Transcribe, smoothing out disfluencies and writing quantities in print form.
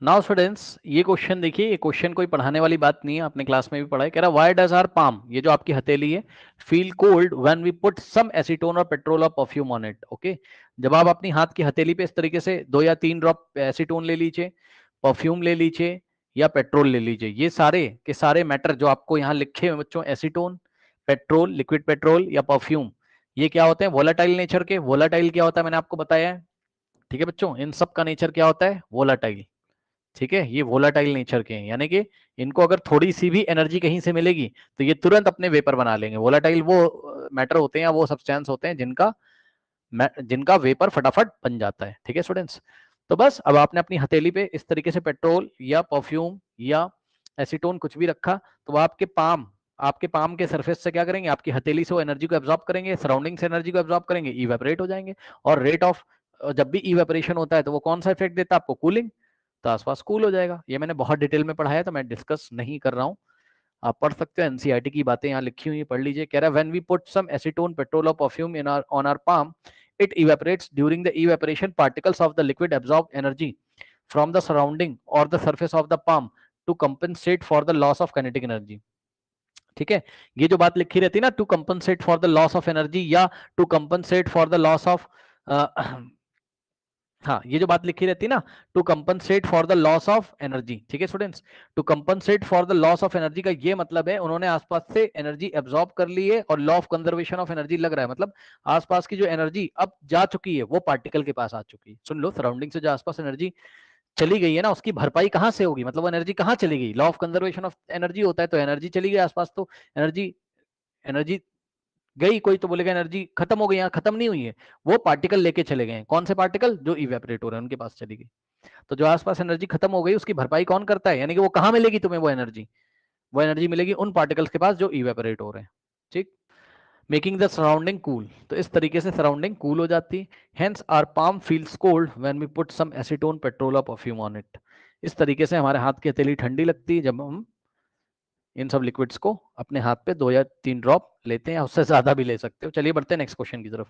Now students, ये question देखिए, ये क्वेश्चन कोई पढ़ाने वाली बात नहीं है, आपने क्लास में भी पढ़ा है। कह रहा व्हाई डज आवर पाम, ये जो आपकी हथेली है, feel cold when we put some acetone और पेट्रोल और परफ्यूम ऑन इट। ओके, जब आप अपनी हाथ की हथेली पे इस तरीके से 2 या 3 ड्रॉप एसीटोन ले लीजिए, परफ्यूम ले लीजिए या पेट्रोल ले लीजिए, ये सारे के सारे मैटर जो आपको यहाँ लिखे हुए बच्चों, एसीटोन, पेट्रोल, लिक्विड पेट्रोल या परफ्यूम, ये क्या होते हैं? वोलाटाइल नेचर के। वोलाटाइल क्या होता है मैंने आपको बताया है, ठीक है बच्चों, इन सब का नेचर क्या होता है? वोलाटाइल। ठीक है, ये वोलाटाइल नेचर के हैं, यानी कि इनको अगर थोड़ी सी भी एनर्जी कहीं से मिलेगी तो ये तुरंत अपने वेपर बना लेंगे। वोलाटाइल वो मैटर होते हैं या वो सब्सटेंस होते हैं जिनका जिनका वेपर फटाफट बन जाता है। ठीक है स्टूडेंट्स, तो बस अब आपने अपनी हथेली पे इस तरीके से पेट्रोल या परफ्यूम या एसीटोन कुछ भी रखा, तो वो आपके पाम के सरफेस से क्या करेंगे? आपकी हथेली से वो एनर्जी को एब्जॉर्ब करेंगे, सराउंडिंग से एनर्जी को एब्जॉर्ब करेंगे, इवेपोरेट हो जाएंगे। और रेट ऑफ, जब भी इवेपोरेशन होता है तो वो कौन सा इफेक्ट देता है आपको? कूलिंग। तो आसपास कूल हो जाएगा। ये मैंने बहुत डिटेल में पढ़ाया तो मैं डिस्कस नहीं कर रहा हूँ, आप पढ़ सकते हो, एनसीईआरटी की बातें यहाँ लिखी हुई, पढ़ लीजिए। कह रहा है when we put some acetone, petrol और perfume in our on our palm, it evaporates. During the evaporation, particles of the liquid absorb energy from the surrounding or the surface of the palm to compensate for the loss of kinetic energy. ठीक है, ये जो बात लिखी रहती है ना, to compensate for the loss of energy या to compensate for the loss of, हाँ, ये जो बात लिखी रहती है ना, to compensate for the loss of energy. ठीक है students, to compensate for the loss of energy का ये मतलब है उन्होंने आसपास से एनर्जी एब्जॉर्ब कर ली है और law of conservation of energy लग रहा है, मतलब आसपास की जो एनर्जी अब जा चुकी है वो पार्टिकल के पास आ चुकी है। सुन लो, सराउंडिंग से जो आसपास एनर्जी चली गई है ना, उसकी भरपाई कहाँ से होगी? मतलब वो एनर्जी कहाँ चली गई? Law of conservation of energy होता है, तो एनर्जी चली गई आसपास, तो एनर्जी एनर्जी गई, कोई तो बोलेगा एनर्जी खत्म हो गई, यहाँ खत्म नहीं हुई है, वो पार्टिकल लेके चले गए। कौन से पार्टिकल? जो इवेपोरेट हो रहे हैं उनके पास चली गई। तो जो आसपास एनर्जी खत्म हो गई उसकी भरपाई कौन करता है? यानी कि वो कहाँ मिलेगी तुम्हें वो एनर्जी? वो एनर्जी मिलेगी उन पार्टिकल्स के पास जो इवेपोरेट हो रहे हैं। ठीक, मेकिंग द सराउंडिंग कूल, तो इस तरीके से सराउंडिंग कूल हो जाती है। Hence our palm feels cold when we put some acetone, petrol और परफ्यूम ऑन इट। इस तरीके से हमारे हाथ की हथेली ठंडी लगती है जब हम इन सब लिक्विड्स को अपने हाथ पे 2 या 3 ड्रॉप लेते हैं, उससे ज्यादा भी ले सकते हो। चलिए बढ़ते हैं नेक्स्ट क्वेश्चन की तरफ।